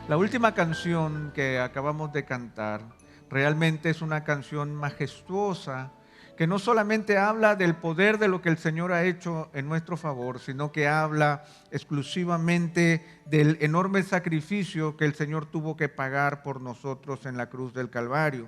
La última canción que acabamos de cantar realmente es una canción majestuosa que no solamente habla del poder de lo que el Señor ha hecho en nuestro favor, sino que habla exclusivamente del enorme sacrificio que el Señor tuvo que pagar por nosotros en la cruz del Calvario.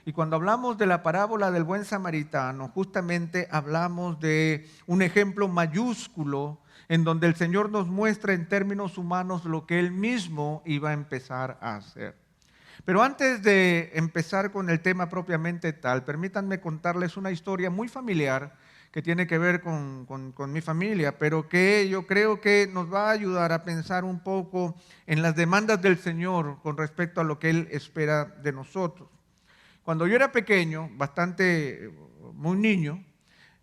Y cuando hablamos de la parábola del buen samaritano, justamente hablamos de un ejemplo mayúsculo en donde el Señor nos muestra en términos humanos lo que Él mismo iba a empezar a hacer. Pero antes de empezar con el tema propiamente tal, permítanme contarles una historia muy familiar que tiene que ver con mi familia, pero que yo creo que nos va a ayudar a pensar un poco en las demandas del Señor con respecto a lo que Él espera de nosotros. Cuando yo era pequeño, muy niño,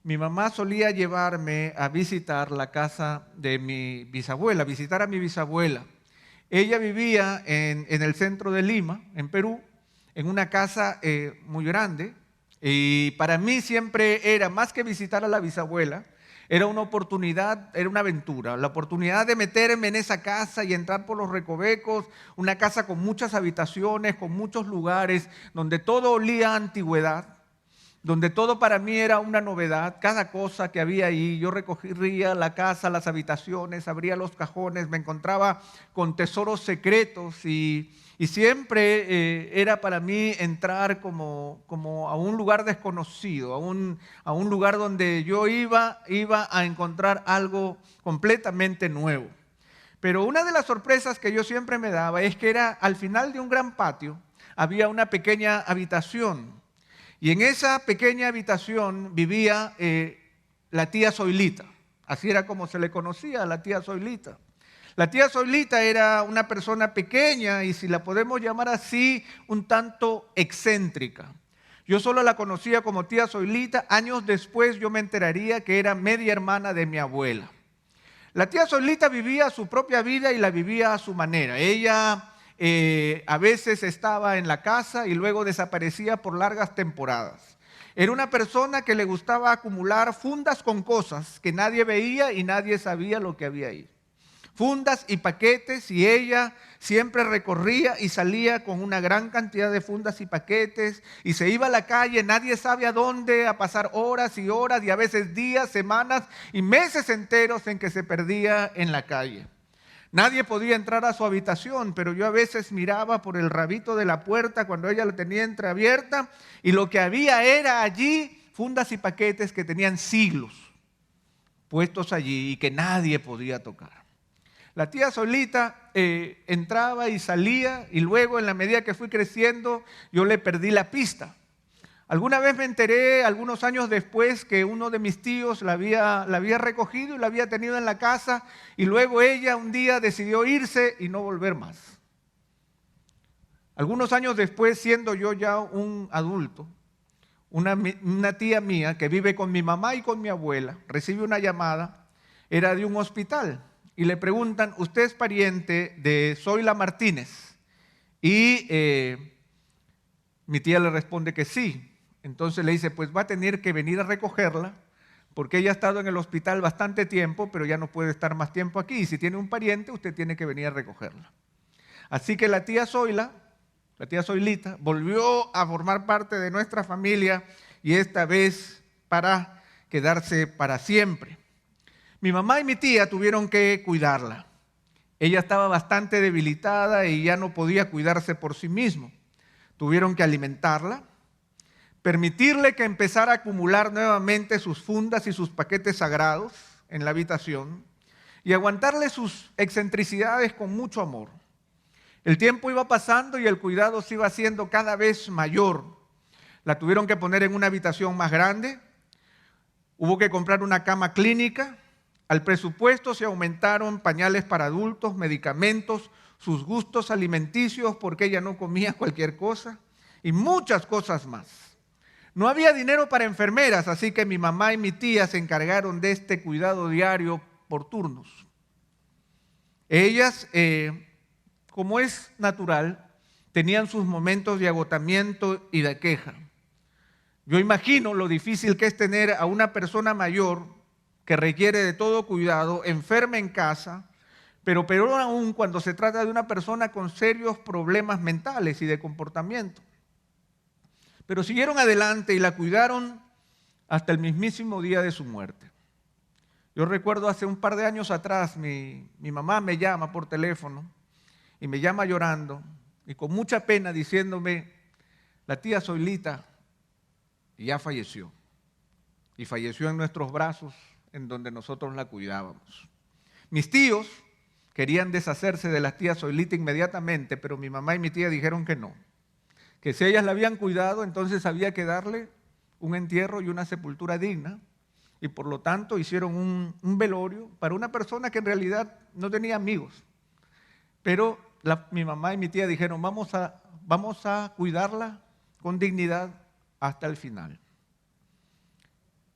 mi mamá solía llevarme a visitar la casa de mi bisabuela, visitar a mi bisabuela. Ella vivía en el centro de Lima, en Perú, en una casa muy grande. Y para mí siempre era, más que visitar a la bisabuela, era una oportunidad, era una aventura, la oportunidad de meterme en esa casa y entrar por los recovecos, una casa con muchas habitaciones, con muchos lugares, donde todo olía a antigüedad, donde todo para mí era una novedad, cada cosa que había ahí, yo recorría la casa, las habitaciones, abría los cajones, me encontraba con tesoros secretos y siempre era para mí entrar como a un lugar desconocido, a un lugar donde yo iba a encontrar algo completamente nuevo. Pero una de las sorpresas que yo siempre me daba es que era al final de un gran patio, había una pequeña habitación. Y en esa pequeña habitación vivía la tía Zoilita. Así era como se le conocía a la tía Zoilita. La tía Zoilita era una persona pequeña y, si la podemos llamar así, un tanto excéntrica. Yo solo la conocía como tía Zoilita. Años después yo me enteraría que era media hermana de mi abuela. La tía Zoilita vivía su propia vida y la vivía a su manera. Ella a veces estaba en la casa y luego desaparecía por largas temporadas. Era una persona que le gustaba acumular fundas con cosas que nadie veía y nadie sabía lo que había ahí. Fundas y paquetes, y ella siempre recorría y salía con una gran cantidad de fundas y paquetes y se iba a la calle, nadie sabe a dónde, a pasar horas y horas y a veces días, semanas y meses enteros en que se perdía en la calle. Nadie podía entrar a su habitación, pero yo a veces miraba por el rabito de la puerta cuando ella la tenía entreabierta y lo que había era allí fundas y paquetes que tenían siglos puestos allí y que nadie podía tocar. La tía Solita entraba y salía y luego, en la medida que fui creciendo, yo le perdí la pista. Alguna vez me enteré, algunos años después, que uno de mis tíos la había recogido y la había tenido en la casa, y luego ella un día decidió irse y no volver más. Algunos años después, siendo yo ya un adulto, una tía mía que vive con mi mamá y con mi abuela recibe una llamada, era de un hospital, y le preguntan: ¿usted es pariente de Zoila Martínez? Y mi tía le responde que sí. Entonces le dice: pues va a tener que venir a recogerla, porque ella ha estado en el hospital bastante tiempo, pero ya no puede estar más tiempo aquí. Y si tiene un pariente, usted tiene que venir a recogerla. Así que la tía Zoila, la tía Zoilita, volvió a formar parte de nuestra familia, y esta vez para quedarse para siempre. Mi mamá y mi tía tuvieron que cuidarla. Ella estaba bastante debilitada y ya no podía cuidarse por sí misma. Tuvieron que alimentarla, permitirle que empezara a acumular nuevamente sus fundas y sus paquetes sagrados en la habitación y aguantarle sus excentricidades con mucho amor. El tiempo iba pasando y el cuidado se iba haciendo cada vez mayor. La tuvieron que poner en una habitación más grande, hubo que comprar una cama clínica, al presupuesto se aumentaron pañales para adultos, medicamentos, sus gustos alimenticios porque ella no comía cualquier cosa y muchas cosas más. No había dinero para enfermeras, así que mi mamá y mi tía se encargaron de este cuidado diario por turnos. Ellas, como es natural, tenían sus momentos de agotamiento y de queja. Yo imagino lo difícil que es tener a una persona mayor que requiere de todo cuidado, enferma en casa, pero peor aún cuando se trata de una persona con serios problemas mentales y de comportamiento. Pero siguieron adelante y la cuidaron hasta el mismísimo día de su muerte. Yo recuerdo hace un par de años atrás, mi mamá me llama por teléfono y me llama llorando y con mucha pena diciéndome: la tía Zoilita ya falleció, y falleció en nuestros brazos en donde nosotros la cuidábamos. Mis tíos querían deshacerse de la tía Zoilita inmediatamente, pero mi mamá y mi tía dijeron que no, que si ellas la habían cuidado, entonces había que darle un entierro y una sepultura digna, y por lo tanto hicieron un velorio para una persona que en realidad no tenía amigos. Pero mi mamá y mi tía dijeron: vamos a cuidarla con dignidad hasta el final.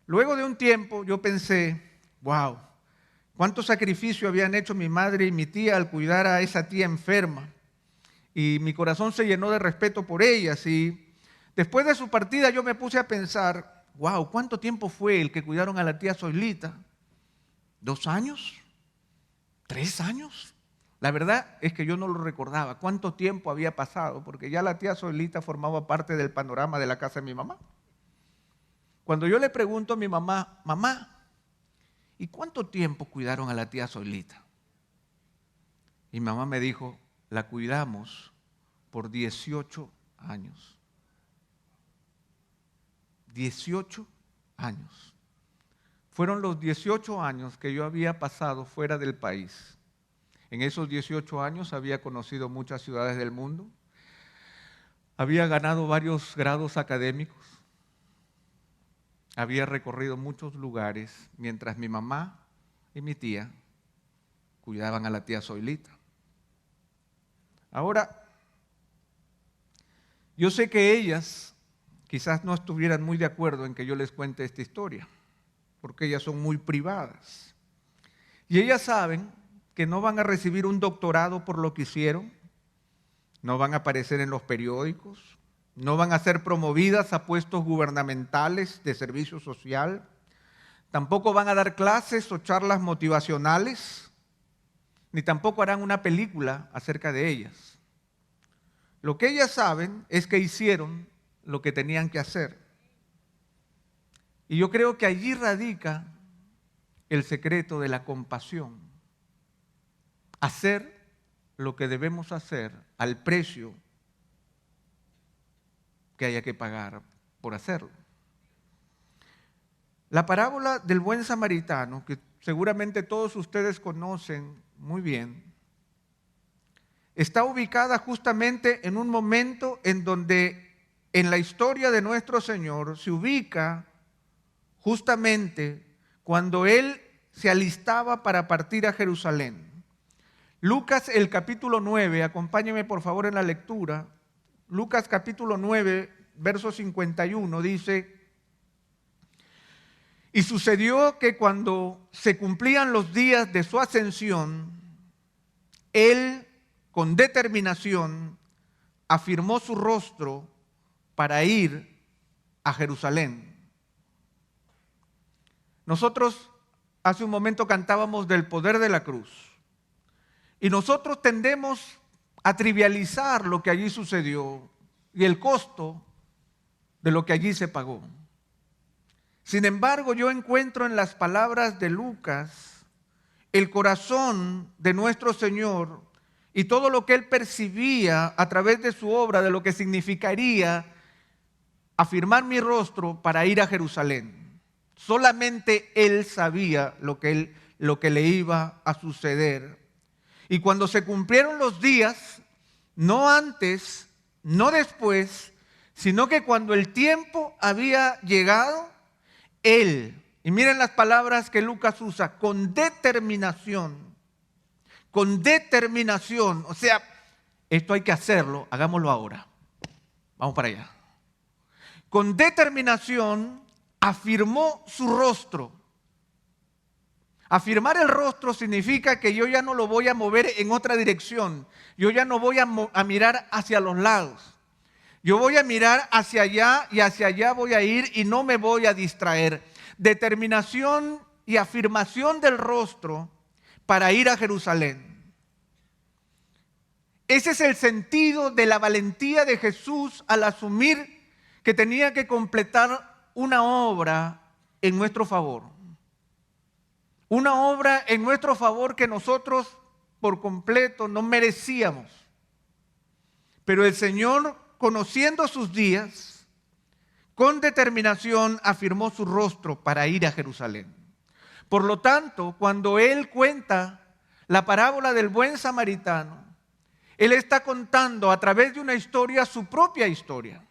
Luego de un tiempo yo pensé: wow, cuánto sacrificio habían hecho mi madre y mi tía al cuidar a esa tía enferma. Y mi corazón se llenó de respeto por ellas. Y después de su partida yo me puse a pensar: wow, ¿cuánto tiempo fue el que cuidaron a la tía Zoilita? ¿2 años? ¿3 años? La verdad es que yo no lo recordaba cuánto tiempo había pasado, porque ya la tía Zoilita formaba parte del panorama de la casa de mi mamá. Cuando yo le pregunto a mi mamá: mamá, ¿y cuánto tiempo cuidaron a la tía Zoilita? Y mi mamá me dijo: la cuidamos por 18 años. 18 años. Fueron los 18 años que yo había pasado fuera del país. En esos 18 años había conocido muchas ciudades del mundo, había ganado varios grados académicos, había recorrido muchos lugares, mientras mi mamá y mi tía cuidaban a la tía Zoilita. Ahora, yo sé que ellas quizás no estuvieran muy de acuerdo en que yo les cuente esta historia, porque ellas son muy privadas. Y ellas saben que no van a recibir un doctorado por lo que hicieron, no van a aparecer en los periódicos, no van a ser promovidas a puestos gubernamentales de servicio social, tampoco van a dar clases o charlas motivacionales, ni tampoco harán una película acerca de ellas. Lo que ellas saben es que hicieron lo que tenían que hacer. Y yo creo que allí radica el secreto de la compasión. Hacer lo que debemos hacer al precio que haya que pagar por hacerlo. La parábola del buen samaritano, que seguramente todos ustedes conocen muy bien, está ubicada justamente en un momento en donde en la historia de nuestro Señor se ubica justamente cuando Él se alistaba para partir a Jerusalén. Lucas, el capítulo 9, acompáñenme por favor en la lectura. Lucas capítulo 9, verso 51 dice: y sucedió que cuando se cumplían los días de su ascensión, Él con determinación afirmó su rostro para ir a Jerusalén. Nosotros hace un momento cantábamos del poder de la cruz. Y nosotros tendemos a trivializar lo que allí sucedió y el costo de lo que allí se pagó. Sin embargo, yo encuentro en las palabras de Lucas el corazón de nuestro Señor y todo lo que Él percibía a través de su obra, de lo que significaría afirmar mi rostro para ir a Jerusalén. Solamente Él sabía lo que le iba a suceder. Y cuando se cumplieron los días, no antes, no después, sino que cuando el tiempo había llegado, Él, y miren las palabras que Lucas usa, con determinación, o sea, esto hay que hacerlo, hagámoslo ahora, vamos para allá. Con determinación afirmó su rostro. Afirmar el rostro significa que yo ya no lo voy a mover en otra dirección. Yo ya no voy a mirar hacia los lados. Yo voy a mirar hacia allá y hacia allá voy a ir y no me voy a distraer. Determinación y afirmación del rostro para ir a Jerusalén. Ese es el sentido de la valentía de Jesús al asumir que tenía que completar una obra en nuestro favor. Una obra en nuestro favor que nosotros por completo no merecíamos. Pero el Señor, conociendo sus días, con determinación afirmó su rostro para ir a Jerusalén. Por lo tanto, cuando Él cuenta la parábola del buen samaritano, Él está contando a través de una historia su propia historia.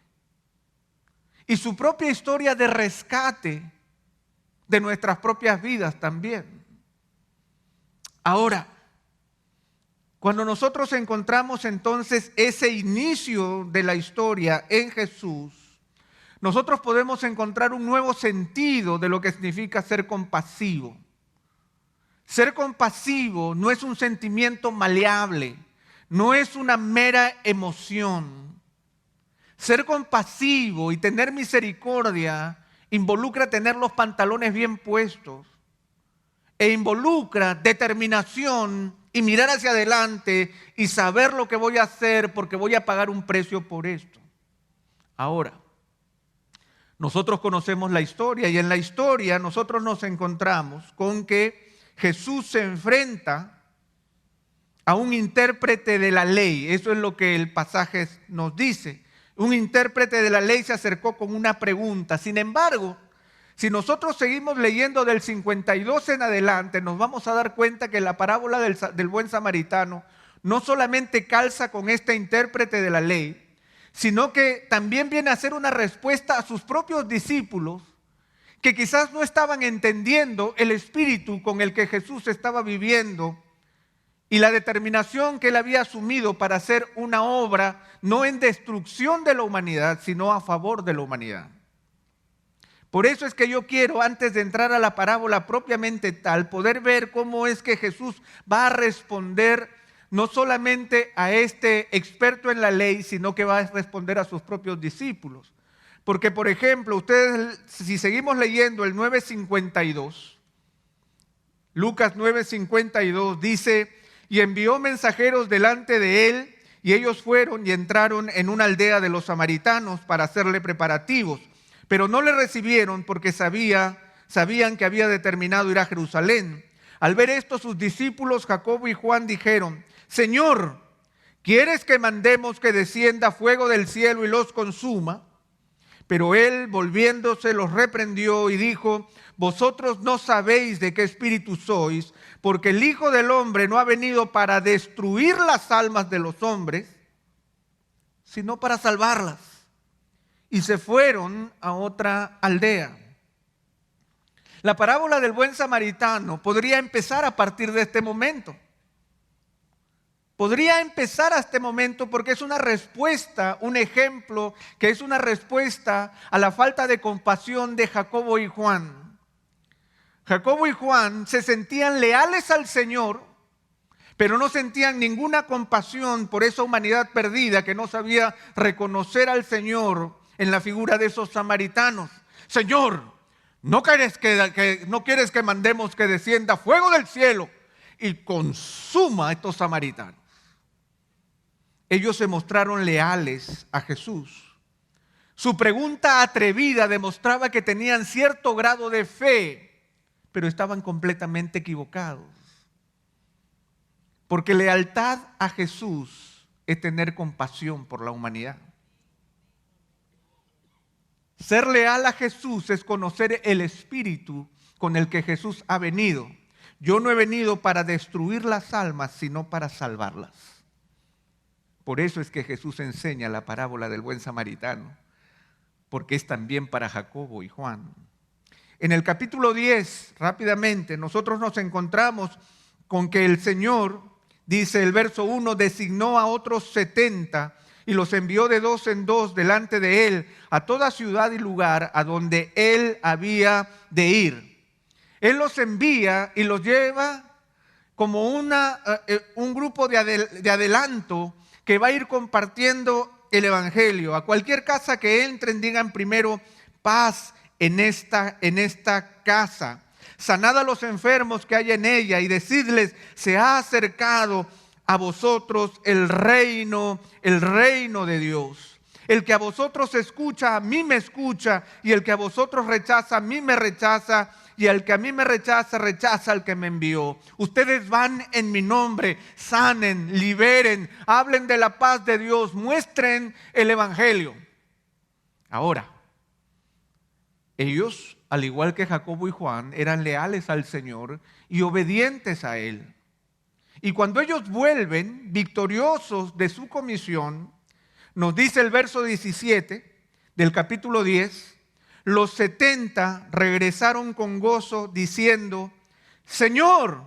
Y su propia historia de rescate de nuestras propias vidas también. Ahora, cuando nosotros encontramos entonces ese inicio de la historia en Jesús, nosotros podemos encontrar un nuevo sentido de lo que significa ser compasivo. Ser compasivo no es un sentimiento maleable, no es una mera emoción. Ser compasivo y tener misericordia involucra tener los pantalones bien puestos e involucra determinación y mirar hacia adelante y saber lo que voy a hacer porque voy a pagar un precio por esto. Ahora, nosotros conocemos la historia y en la historia nosotros nos encontramos con que Jesús se enfrenta a un intérprete de la ley. Eso es lo que el pasaje nos dice. Un intérprete de la ley se acercó con una pregunta. Sin embargo, si nosotros seguimos leyendo del 52 en adelante, nos vamos a dar cuenta que la parábola del buen samaritano no solamente calza con este intérprete de la ley, sino que también viene a ser una respuesta a sus propios discípulos que quizás no estaban entendiendo el espíritu con el que Jesús estaba viviendo y la determinación que Él había asumido para hacer una obra no en destrucción de la humanidad, sino a favor de la humanidad. Por eso es que yo quiero, antes de entrar a la parábola propiamente tal, poder ver cómo es que Jesús va a responder no solamente a este experto en la ley, sino que va a responder a sus propios discípulos. Porque, por ejemplo, ustedes, si seguimos leyendo el 9:52, Lucas 9:52 dice: y envió mensajeros delante de él, y ellos fueron y entraron en una aldea de los samaritanos para hacerle preparativos. Pero no le recibieron porque sabían que había determinado ir a Jerusalén. Al ver esto, sus discípulos Jacobo y Juan dijeron: Señor, ¿quieres que mandemos que descienda fuego del cielo y los consuma? Pero él, volviéndose, los reprendió y dijo: vosotros no sabéis de qué espíritu sois, porque el Hijo del Hombre no ha venido para destruir las almas de los hombres, sino para salvarlas. Y se fueron a otra aldea. La parábola del buen samaritano podría empezar a partir de este momento. Podría empezar a este momento porque es una respuesta, un ejemplo que es una respuesta a la falta de compasión de Jacobo y Juan. Jacobo y Juan se sentían leales al Señor, pero no sentían ninguna compasión por esa humanidad perdida que no sabía reconocer al Señor en la figura de esos samaritanos. Señor, ¿no quieres que mandemos que descienda fuego del cielo y consuma a estos samaritanos? Ellos se mostraron leales a Jesús. Su pregunta atrevida demostraba que tenían cierto grado de fe, pero estaban completamente equivocados. Porque lealtad a Jesús es tener compasión por la humanidad. Ser leal a Jesús es conocer el espíritu con el que Jesús ha venido. Yo no he venido para destruir las almas, sino para salvarlas. Por eso es que Jesús enseña la parábola del buen samaritano, porque es también para Jacobo y Juan. En el capítulo 10, rápidamente, nosotros nos encontramos con que el Señor, dice el verso 1, designó a otros 70 y los envió de dos en dos delante de él a toda ciudad y lugar a donde él había de ir. Él los envía y los lleva como un grupo de adelanto que va a ir compartiendo el evangelio. A cualquier casa que entren, digan primero: paz en esta casa. Sanad a los enfermos que hay en ella y decidles: se ha acercado a vosotros el reino de Dios. El que a vosotros escucha, a mí me escucha, y el que a vosotros rechaza, a mí me rechaza, y el que a mí me rechaza, rechaza al que me envió. Ustedes van en mi nombre, sanen, liberen, hablen de la paz de Dios, muestren el evangelio. Ahora, ellos, al igual que Jacobo y Juan, eran leales al Señor y obedientes a Él. Y cuando ellos vuelven victoriosos de su comisión, nos dice el verso 17 del capítulo 10, los 70 regresaron con gozo diciendo: Señor,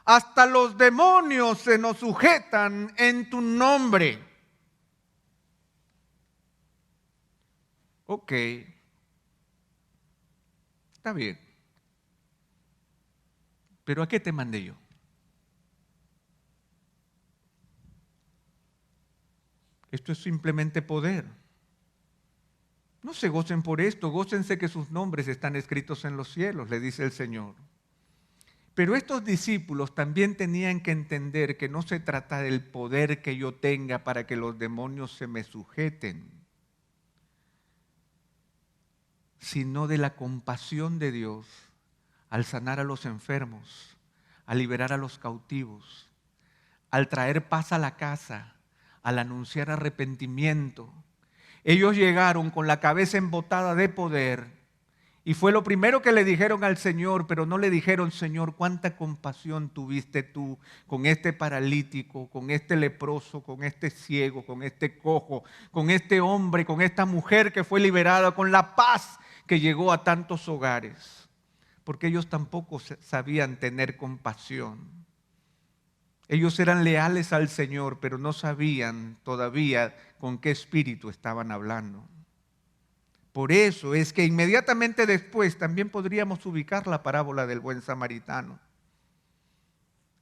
hasta los demonios se nos sujetan en tu nombre. Ok, está bien. Pero ¿a qué te mandé yo? Esto es simplemente poder. No se gocen por esto, gócense que sus nombres están escritos en los cielos, le dice el Señor. Pero estos discípulos también tenían que entender que no se trata del poder que yo tenga para que los demonios se me sujeten, sino de la compasión de Dios al sanar a los enfermos, al liberar a los cautivos, al traer paz a la casa, al anunciar arrepentimiento. Ellos llegaron con la cabeza embotada de poder y fue lo primero que le dijeron al Señor, pero no le dijeron: Señor, cuánta compasión tuviste tú con este paralítico, con este leproso, con este ciego, con este cojo, con este hombre, con esta mujer que fue liberada, con la paz que llegó a tantos hogares. Porque ellos tampoco sabían tener compasión. Ellos eran leales al Señor, pero no sabían todavía con qué espíritu estaban hablando. Por eso es que inmediatamente después también podríamos ubicar la parábola del buen samaritano.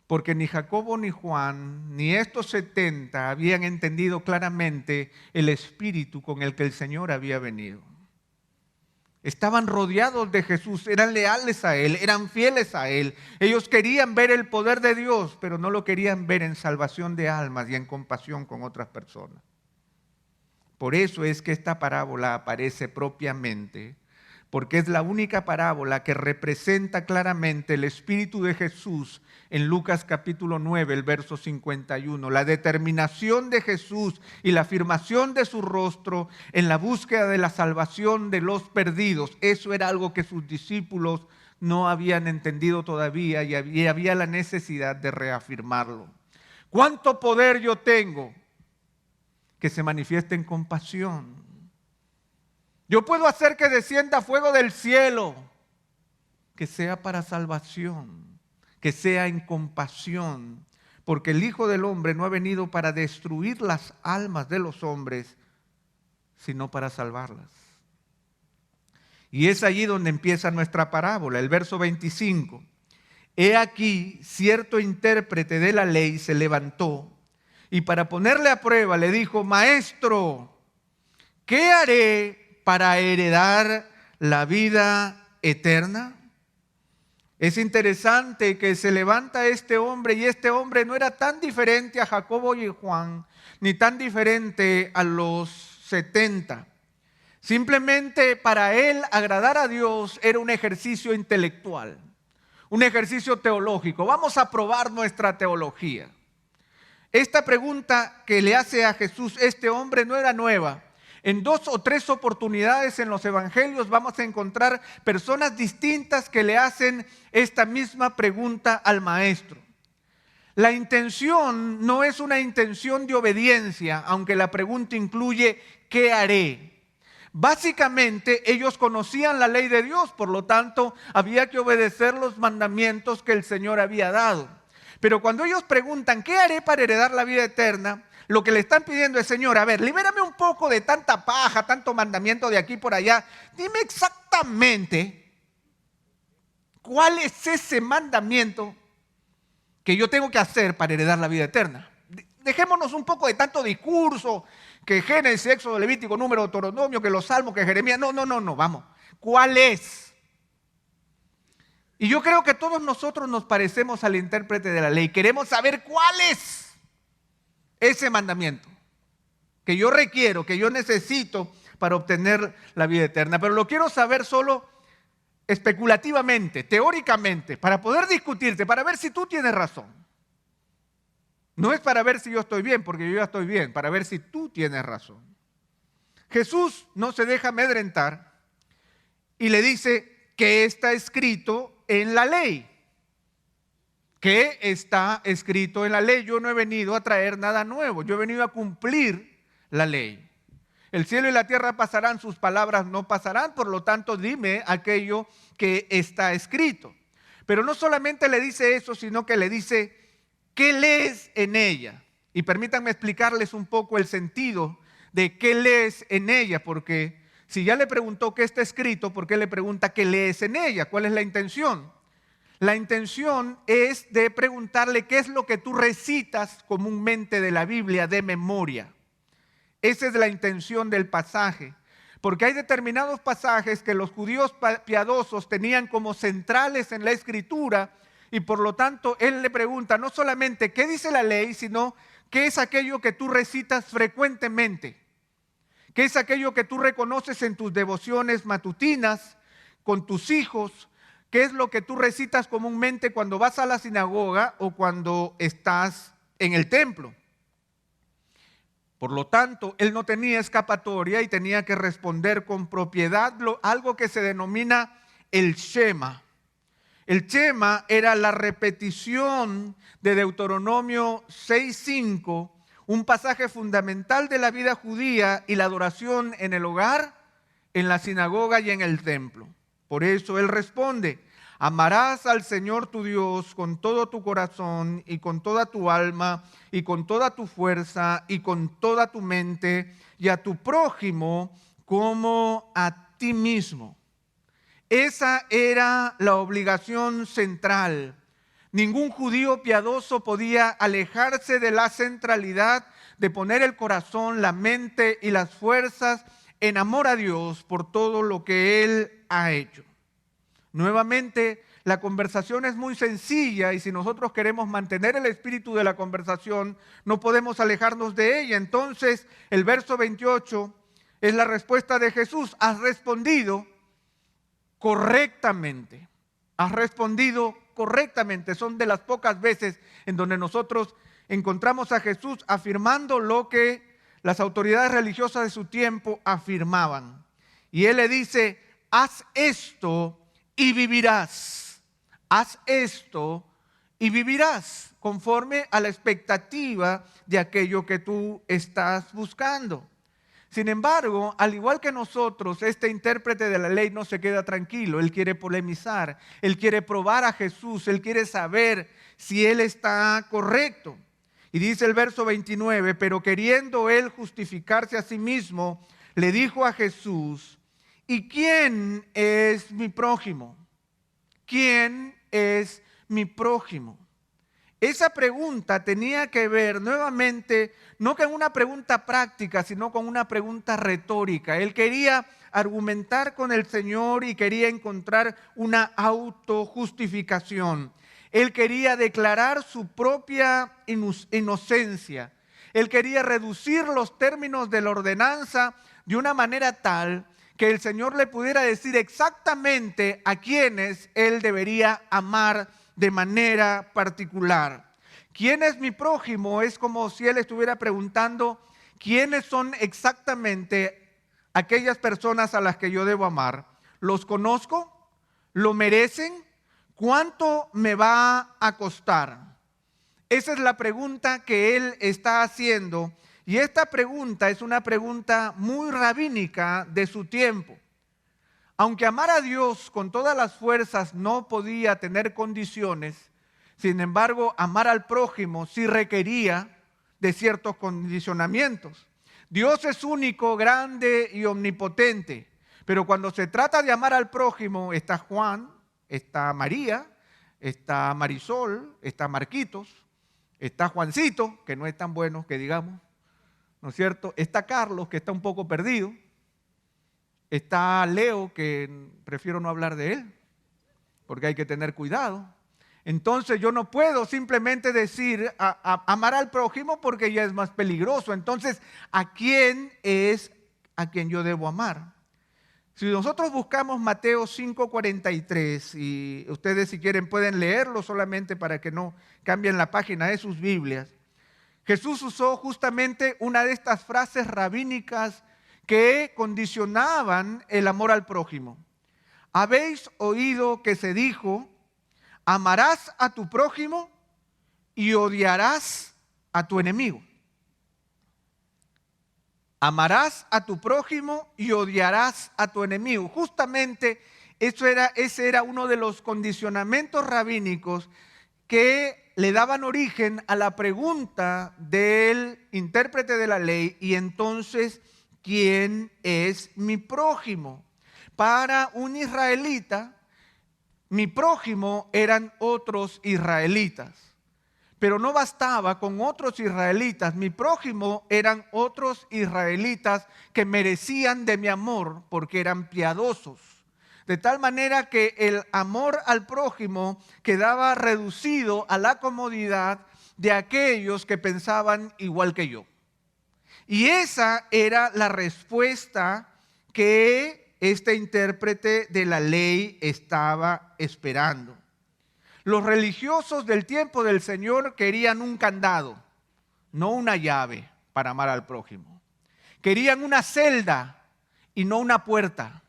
Porque ni Jacobo ni Juan, ni estos 70 habían entendido claramente el espíritu con el que el Señor había venido. Estaban rodeados de Jesús, eran leales a Él, eran fieles a Él. Ellos querían ver el poder de Dios, pero no lo querían ver en salvación de almas y en compasión con otras personas. Por eso es que esta parábola aparece propiamente, porque es la única parábola que representa claramente el Espíritu de Jesús en Lucas capítulo 9, el verso 51. La determinación de Jesús y la afirmación de su rostro en la búsqueda de la salvación de los perdidos. Eso era algo que sus discípulos no habían entendido todavía y había la necesidad de reafirmarlo. ¿Cuánto poder yo tengo? Que se manifieste en compasión. Yo puedo hacer que descienda fuego del cielo, que sea para salvación, que sea en compasión, porque el Hijo del Hombre no ha venido para destruir las almas de los hombres, sino para salvarlas. Y es allí donde empieza nuestra parábola, el verso 25. He aquí, cierto intérprete de la ley se levantó y para ponerle a prueba le dijo: Maestro, ¿qué haré para heredar la vida eterna? Es interesante que se levanta este hombre y este hombre no era tan diferente a Jacobo y Juan, ni tan diferente a los 70. Simplemente para él agradar a Dios era un ejercicio intelectual, un ejercicio teológico. Vamos a probar nuestra teología. Esta pregunta que le hace a Jesús este hombre no era nueva. En 2 o 3 oportunidades en los evangelios vamos a encontrar personas distintas que le hacen esta misma pregunta al maestro. La intención no es una intención de obediencia, aunque la pregunta incluye ¿qué haré? Básicamente ellos conocían la ley de Dios, por lo tanto había que obedecer los mandamientos que el Señor había dado. Pero cuando ellos preguntan ¿qué haré para heredar la vida eterna? Lo que le están pidiendo es: Señor, a ver, libérame un poco de tanta paja, tanto mandamiento de aquí por allá. Dime exactamente cuál es ese mandamiento que yo tengo que hacer para heredar la vida eterna. Dejémonos un poco de tanto discurso, que Génesis, Éxodo, Levítico, Número, Deuteronomio, que los Salmos, que Jeremías. No, vamos. ¿Cuál es? Y yo creo que todos nosotros nos parecemos al intérprete de la ley. Queremos saber cuál es. ese mandamiento que yo requiero, que yo necesito para obtener la vida eterna. Pero lo quiero saber solo especulativamente, teóricamente, para poder discutirte, para ver si tú tienes razón. No es para ver si yo estoy bien, porque yo ya estoy bien, para ver si tú tienes razón. Jesús no se deja amedrentar y le dice que está escrito en la ley. ¿Qué está escrito en la ley? Yo no he venido a traer nada nuevo, yo he venido a cumplir la ley. El cielo y la tierra pasarán, sus palabras no pasarán, por lo tanto dime aquello que está escrito. Pero no solamente le dice eso, sino que le dice, ¿qué lees en ella? Y permítanme explicarles un poco el sentido de qué lees en ella, porque si ya le preguntó qué está escrito, ¿por qué le pregunta qué lees en ella? ¿Cuál es la intención? La intención es de preguntarle qué es lo que tú recitas comúnmente de la Biblia de memoria. Esa es la intención del pasaje, porque hay determinados pasajes que los judíos piadosos tenían como centrales en la Escritura y por lo tanto él le pregunta no solamente qué dice la ley, sino qué es aquello que tú recitas frecuentemente, qué es aquello que tú reconoces en tus devociones matutinas, con tus hijos, qué es lo que tú recitas comúnmente cuando vas a la sinagoga o cuando estás en el templo. Por lo tanto, él no tenía escapatoria y tenía que responder con propiedad algo que se denomina el Shema. El Shema era la repetición de Deuteronomio 6:5, un pasaje fundamental de la vida judía y la adoración en el hogar, en la sinagoga y en el templo. Por eso él responde, amarás al Señor tu Dios con todo tu corazón y con toda tu alma y con toda tu fuerza y con toda tu mente y a tu prójimo como a ti mismo. Esa era la obligación central. Ningún judío piadoso podía alejarse de la centralidad de poner el corazón, la mente y las fuerzas en amor a Dios por todo lo que Él ha hecho. Nuevamente, la conversación es muy sencilla y si nosotros queremos mantener el espíritu de la conversación, no podemos alejarnos de ella. Entonces, el verso 28 es la respuesta de Jesús. Has respondido correctamente. Has respondido correctamente. Son de las pocas veces en donde nosotros encontramos a Jesús afirmando lo que las autoridades religiosas de su tiempo afirmaban. Y Él le dice, haz esto y vivirás. Haz esto y vivirás conforme a la expectativa de aquello que tú estás buscando. Sin embargo, al igual que nosotros, este intérprete de la ley no se queda tranquilo. Él quiere polemizar, él quiere probar a Jesús, él quiere saber si él está correcto. Y dice el verso 29, pero queriendo él justificarse a sí mismo, le dijo a Jesús, ¿y quién es mi prójimo? ¿Quién es mi prójimo? Esa pregunta tenía que ver nuevamente, no con una pregunta práctica, sino con una pregunta retórica. Él quería argumentar con el Señor y quería encontrar una autojustificación. Él quería declarar su propia inocencia. Él quería reducir los términos de la ordenanza de una manera tal que el Señor le pudiera decir exactamente a quienes él debería amar de manera particular. ¿Quién es mi prójimo? Es como si él estuviera preguntando quiénes son exactamente aquellas personas a las que yo debo amar. ¿Los conozco? ¿Lo merecen? ¿Cuánto me va a costar? Esa es la pregunta que él está haciendo. Y esta pregunta es una pregunta muy rabínica de su tiempo. Aunque amar a Dios con todas las fuerzas no podía tener condiciones, sin embargo, amar al prójimo sí requería de ciertos condicionamientos. Dios es único, grande y omnipotente, pero cuando se trata de amar al prójimo, está Juan, está María, está Marisol, está Marquitos, está Juancito, que no es tan bueno que digamos, ¿no es cierto? Está Carlos, que está un poco perdido. Está Leo, que prefiero no hablar de él, porque hay que tener cuidado. Entonces yo no puedo simplemente decir amar al prójimo porque ya es más peligroso. Entonces, ¿a quién es a quien yo debo amar? Si nosotros buscamos Mateo 5:43, y ustedes si quieren pueden leerlo solamente para que no cambien la página de sus Biblias, Jesús usó justamente una de estas frases rabínicas que condicionaban el amor al prójimo. Habéis oído que se dijo: amarás a tu prójimo y odiarás a tu enemigo. Amarás a tu prójimo y odiarás a tu enemigo. Justamente ese era uno de los condicionamientos rabínicos que le daban origen a la pregunta del intérprete de la ley: y entonces, ¿quién es mi prójimo? Para un israelita, mi prójimo eran otros israelitas. Pero no bastaba con otros israelitas. Mi prójimo eran otros israelitas que merecían de mi amor porque eran piadosos. De tal manera que el amor al prójimo quedaba reducido a la comodidad de aquellos que pensaban igual que yo. Y esa era la respuesta que este intérprete de la ley estaba esperando. Los religiosos del tiempo del Señor querían un candado, no una llave para amar al prójimo. Querían una celda y no una puerta.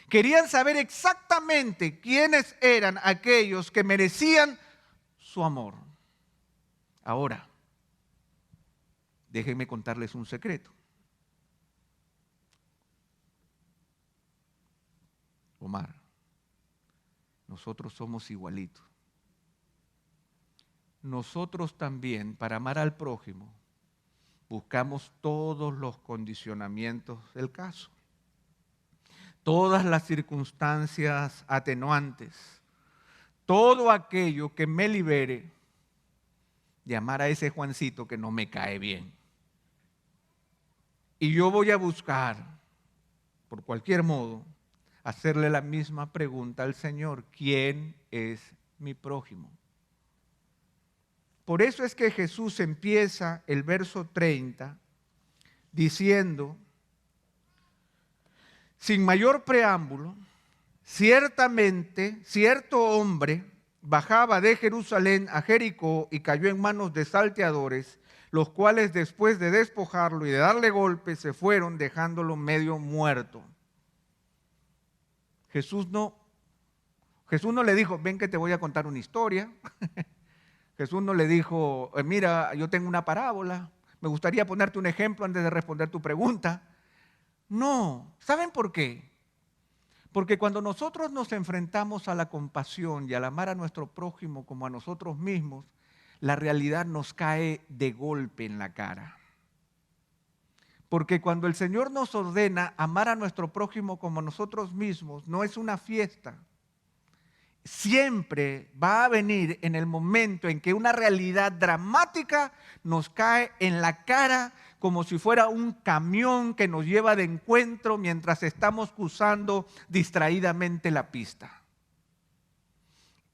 Querían saber exactamente quiénes eran aquellos que merecían su amor. Ahora, déjenme contarles un secreto. Omar, nosotros somos igualitos. Nosotros también, para amar al prójimo, buscamos todos los condicionamientos del caso, todas las circunstancias atenuantes, todo aquello que me libere de amar a ese Juancito que no me cae bien. Y yo voy a buscar, por cualquier modo, hacerle la misma pregunta al Señor: ¿quién es mi prójimo? Por eso es que Jesús empieza el verso 30 diciendo, sin mayor preámbulo: ciertamente, cierto hombre bajaba de Jerusalén a Jericó y cayó en manos de salteadores, los cuales después de despojarlo y de darle golpes se fueron dejándolo medio muerto. Jesús no le dijo: ven que te voy a contar una historia. Jesús no le dijo: mira, yo tengo una parábola, me gustaría ponerte un ejemplo antes de responder tu pregunta. No, ¿saben por qué? Porque cuando nosotros nos enfrentamos a la compasión y al amar a nuestro prójimo como a nosotros mismos, la realidad nos cae de golpe en la cara. Porque cuando el Señor nos ordena amar a nuestro prójimo como a nosotros mismos, no es una fiesta. Siempre va a venir en el momento en que una realidad dramática nos cae en la cara, como si fuera un camión que nos lleva de encuentro mientras estamos cruzando distraídamente la pista.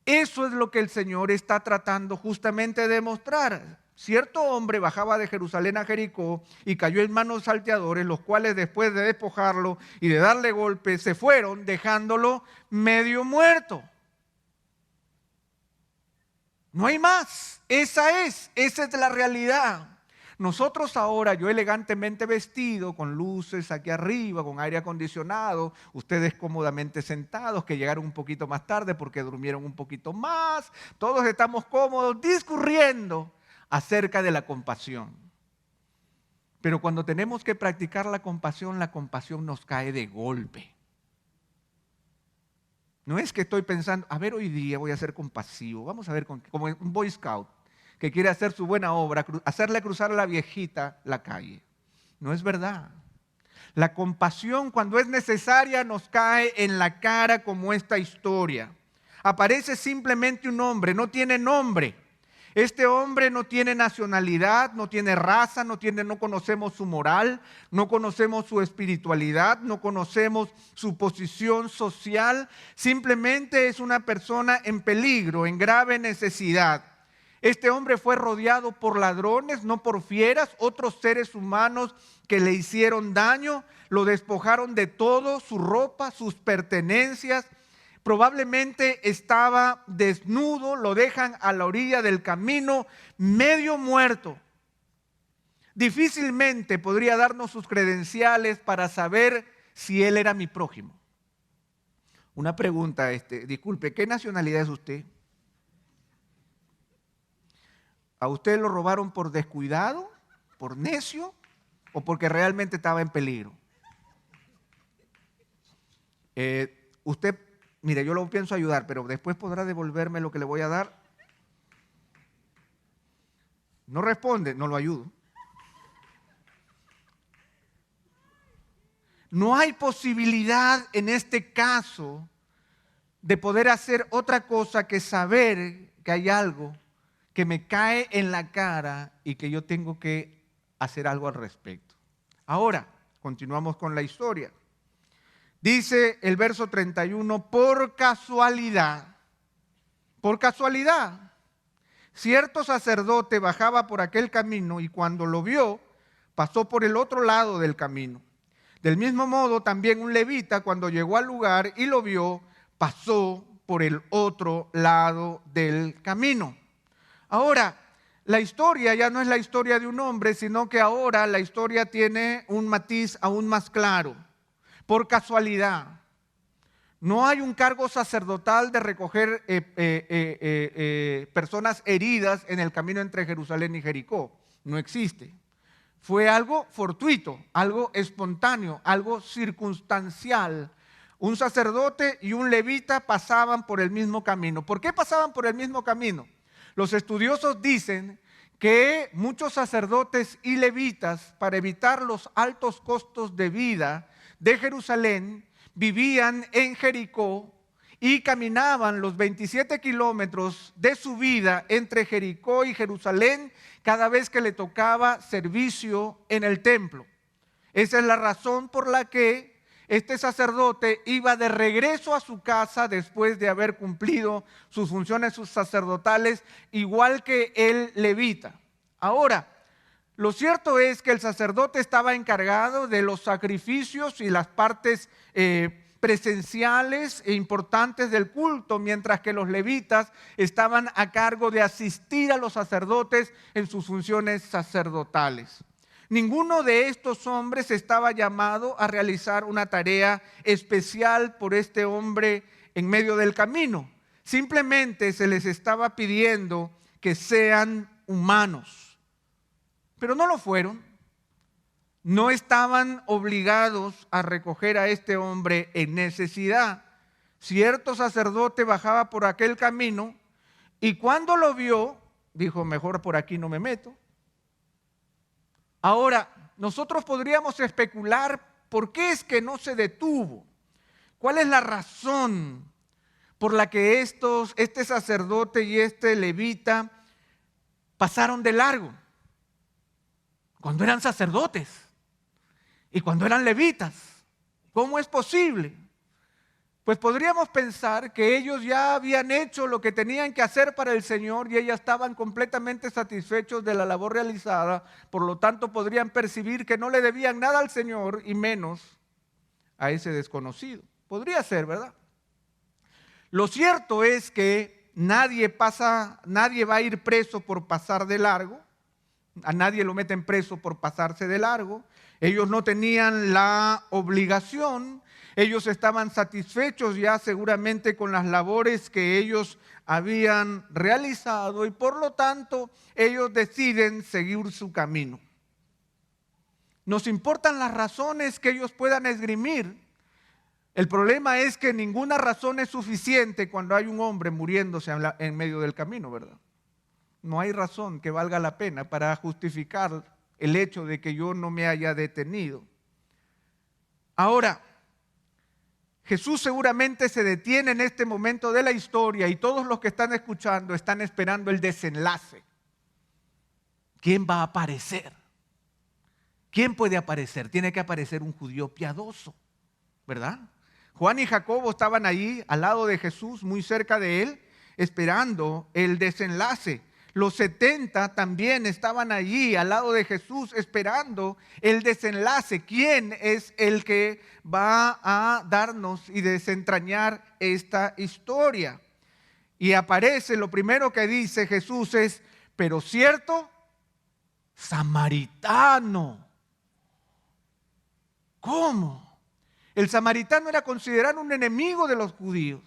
Eso es lo que el Señor está tratando justamente de demostrar. Cierto hombre bajaba de Jerusalén a Jericó y cayó en manos de salteadores, los cuales después de despojarlo y de darle golpes se fueron dejándolo medio muerto. No hay más. Esa es la realidad. Nosotros ahora, yo elegantemente vestido, con luces aquí arriba, con aire acondicionado, ustedes cómodamente sentados, que llegaron un poquito más tarde porque durmieron un poquito más, todos estamos cómodos discurriendo acerca de la compasión. Pero cuando tenemos que practicar la compasión nos cae de golpe. No es que estoy pensando, a ver, hoy día voy a ser compasivo, vamos a ver, como un Boy Scout que quiere hacer su buena obra, hacerle cruzar a la viejita la calle. No es verdad. La compasión, cuando es necesaria, nos cae en la cara como esta historia. Aparece simplemente un hombre, no tiene nombre. Este hombre no tiene nacionalidad, no tiene raza, no conocemos su moral, no conocemos su espiritualidad, no conocemos su posición social. Simplemente es una persona en peligro, en grave necesidad. Este hombre fue rodeado por ladrones, no por fieras, otros seres humanos que le hicieron daño, lo despojaron de todo, su ropa, sus pertenencias. Probablemente estaba desnudo, lo dejan a la orilla del camino, medio muerto. Difícilmente podría darnos sus credenciales para saber si él era mi prójimo. Una pregunta, disculpe, ¿qué nacionalidad es usted? ¿A usted lo robaron por descuidado, por necio o porque realmente estaba en peligro? Usted, mire, yo lo pienso ayudar, pero después podrá devolverme lo que le voy a dar. No responde, no lo ayudo. No hay posibilidad en este caso de poder hacer otra cosa que saber que hay algo que me cae en la cara y que yo tengo que hacer algo al respecto. Ahora, continuamos con la historia. Dice el verso 31, por casualidad, cierto sacerdote bajaba por aquel camino y cuando lo vio, pasó por el otro lado del camino. Del mismo modo, también un levita, cuando llegó al lugar y lo vio, pasó por el otro lado del camino. Ahora, la historia ya no es la historia de un hombre, sino que ahora la historia tiene un matiz aún más claro. Por casualidad. No hay un cargo sacerdotal de recoger personas heridas en el camino entre Jerusalén y Jericó. No existe. Fue algo fortuito, algo espontáneo, algo circunstancial. Un sacerdote y un levita pasaban por el mismo camino. ¿Por qué pasaban por el mismo camino? Los estudiosos dicen que muchos sacerdotes y levitas, para evitar los altos costos de vida de Jerusalén, vivían en Jericó y caminaban los 27 kilómetros de su vida entre Jericó y Jerusalén cada vez que le tocaba servicio en el templo. Esa es la razón por la que este sacerdote iba de regreso a su casa después de haber cumplido sus funciones sacerdotales, igual que el levita. Ahora, lo cierto es que el sacerdote estaba encargado de los sacrificios y las partes presenciales e importantes del culto, mientras que los levitas estaban a cargo de asistir a los sacerdotes en sus funciones sacerdotales. Ninguno de estos hombres estaba llamado a realizar una tarea especial por este hombre en medio del camino. Simplemente se les estaba pidiendo que sean humanos. Pero no lo fueron. No estaban obligados a recoger a este hombre en necesidad. Cierto sacerdote bajaba por aquel camino y cuando lo vio, dijo, mejor por aquí no me meto. Ahora, nosotros podríamos especular por qué es que no se detuvo. ¿Cuál es la razón por la que este sacerdote y este levita pasaron de largo? Cuando eran sacerdotes y cuando eran levitas. ¿Cómo es posible? Pues podríamos pensar que ellos ya habían hecho lo que tenían que hacer para el Señor y ellos estaban completamente satisfechos de la labor realizada, por lo tanto podrían percibir que no le debían nada al Señor y menos a ese desconocido. Podría ser, ¿verdad? Lo cierto es que nadie va a ir preso por pasar de largo, a nadie lo meten preso por pasarse de largo. Ellos no tenían la obligación. Ellos estaban satisfechos ya seguramente con las labores que ellos habían realizado y por lo tanto ellos deciden seguir su camino. Nos importan las razones que ellos puedan esgrimir. El problema es que ninguna razón es suficiente cuando hay un hombre muriéndose en medio del camino, ¿verdad? No hay razón que valga la pena para justificar el hecho de que yo no me haya detenido. Ahora, Jesús seguramente se detiene en este momento de la historia y todos los que están escuchando están esperando el desenlace. ¿Quién va a aparecer? ¿Quién puede aparecer? Tiene que aparecer un judío piadoso, ¿verdad? Juan y Jacobo estaban allí al lado de Jesús, muy cerca de él, esperando el desenlace. Los 70 también estaban allí al lado de Jesús esperando el desenlace. ¿Quién es el que va a darnos y desentrañar esta historia? Y aparece, lo primero que dice Jesús es, pero cierto, samaritano. ¿Cómo? El samaritano era considerado un enemigo de los judíos.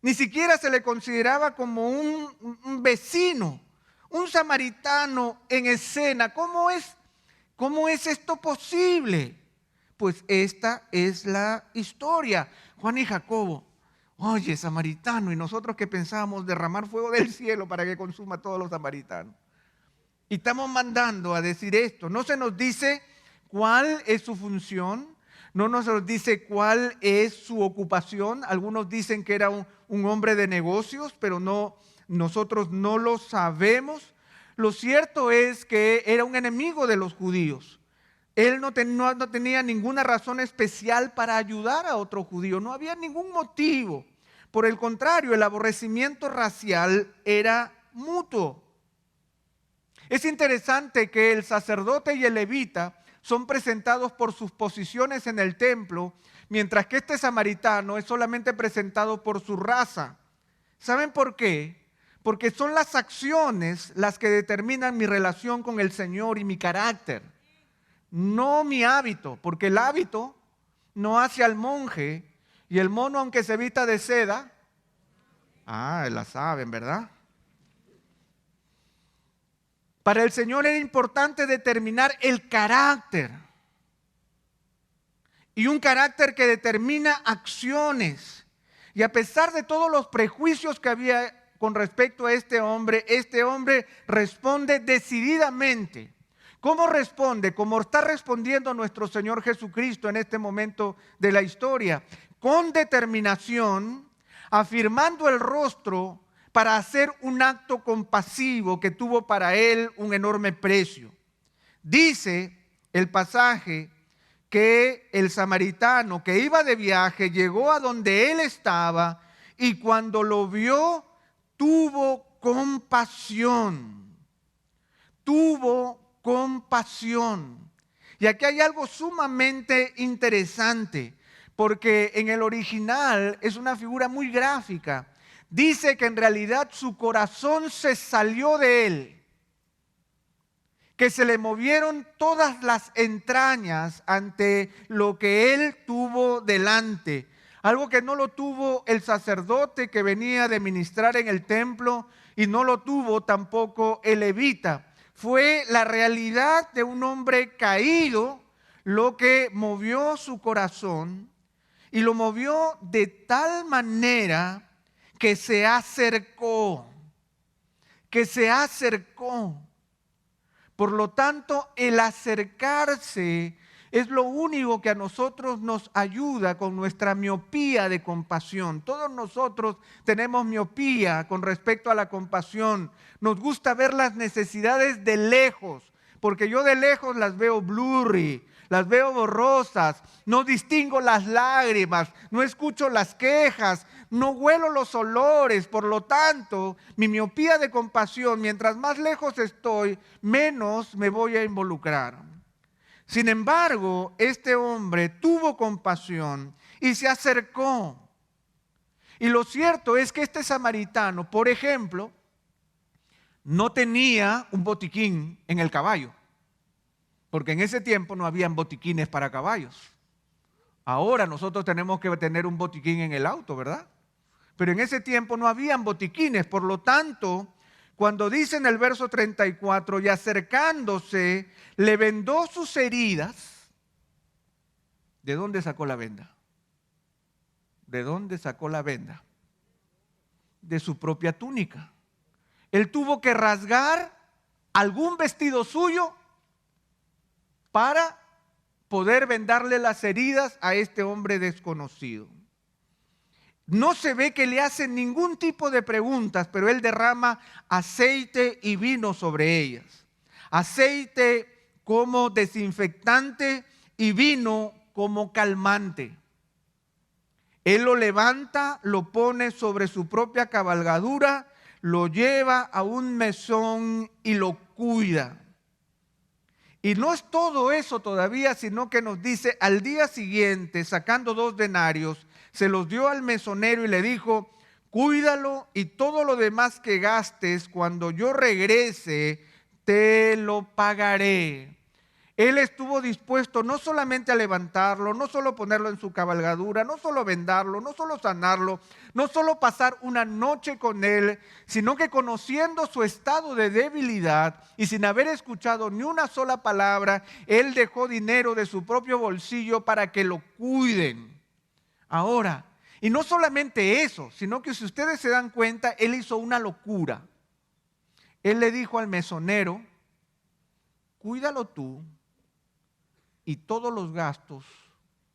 Ni siquiera se le consideraba como un vecino, un samaritano en escena. ¿Cómo es esto posible? Pues esta es la historia. Juan y Jacobo, oye, samaritano, y nosotros que pensábamos derramar fuego del cielo para que consuma a todos los samaritanos. Y estamos mandando a decir esto. No se nos dice cuál es su función. No nos dice cuál es su ocupación. Algunos dicen que era un hombre de negocios, pero no, nosotros no lo sabemos. Lo cierto es que era un enemigo de los judíos. Él no tenía ninguna razón especial para ayudar a otro judío. No había ningún motivo. Por el contrario, el aborrecimiento racial era mutuo. Es interesante que el sacerdote y el levita son presentados por sus posiciones en el templo, mientras que este samaritano es solamente presentado por su raza. ¿Saben por qué? Porque son las acciones las que determinan mi relación con el Señor y mi carácter, no mi hábito, porque el hábito no hace al monje, y el mono, aunque se vista de seda, la saben, ¿verdad? Para el Señor era importante determinar el carácter. Y un carácter que determina acciones. Y a pesar de todos los prejuicios que había con respecto a este hombre responde decididamente. ¿Cómo responde? Como está respondiendo nuestro Señor Jesucristo en este momento de la historia. Con determinación, afirmando el rostro para hacer un acto compasivo que tuvo para él un enorme precio. Dice el pasaje que el samaritano que iba de viaje llegó a donde él estaba y cuando lo vio tuvo compasión. Tuvo compasión. Y aquí hay algo sumamente interesante, porque en el original es una figura muy gráfica. Dice que en realidad su corazón se salió de él, que se le movieron todas las entrañas ante lo que él tuvo delante. Algo que no lo tuvo el sacerdote que venía de ministrar en el templo y no lo tuvo tampoco el levita. Fue la realidad de un hombre caído lo que movió su corazón y lo movió de tal manera que se acercó. Por lo tanto, el acercarse es lo único que a nosotros nos ayuda con nuestra miopía de compasión. Todos nosotros tenemos miopía con respecto a la compasión. Nos gusta ver las necesidades de lejos, porque yo de lejos las veo blurry, las veo borrosas, no distingo las lágrimas, no escucho las quejas, no huelo los olores. Por lo tanto, mi miopía de compasión, mientras más lejos estoy, menos me voy a involucrar. Sin embargo, este hombre tuvo compasión y se acercó. Y lo cierto es que este samaritano, por ejemplo, no tenía un botiquín en el caballo, porque en ese tiempo no habían botiquines para caballos. Ahora nosotros tenemos que tener un botiquín en el auto, ¿verdad? Pero en ese tiempo no habían botiquines. Por lo tanto, cuando dice en el verso 34, y acercándose, le vendó sus heridas. ¿De dónde sacó la venda? ¿De dónde sacó la venda? De su propia túnica. Él tuvo que rasgar algún vestido suyo para poder vendarle las heridas a este hombre desconocido. No se ve que le hacen ningún tipo de preguntas, pero él derrama aceite y vino sobre ellas. Aceite como desinfectante y vino como calmante. Él lo levanta, lo pone sobre su propia cabalgadura, lo lleva a un mesón y lo cuida. Y no es todo eso todavía, sino que nos dice, al día siguiente, sacando 2 denarios, se los dio al mesonero y le dijo, cuídalo y todo lo demás que gastes, cuando yo regrese, te lo pagaré. Él estuvo dispuesto no solamente a levantarlo, no solo ponerlo en su cabalgadura, no solo vendarlo, no solo sanarlo, no solo pasar una noche con él, sino que conociendo su estado de debilidad y sin haber escuchado ni una sola palabra, él dejó dinero de su propio bolsillo para que lo cuiden. Ahora, y no solamente eso, sino que si ustedes se dan cuenta, él hizo una locura. Él le dijo al mesonero, cuídalo tú. Y todos los gastos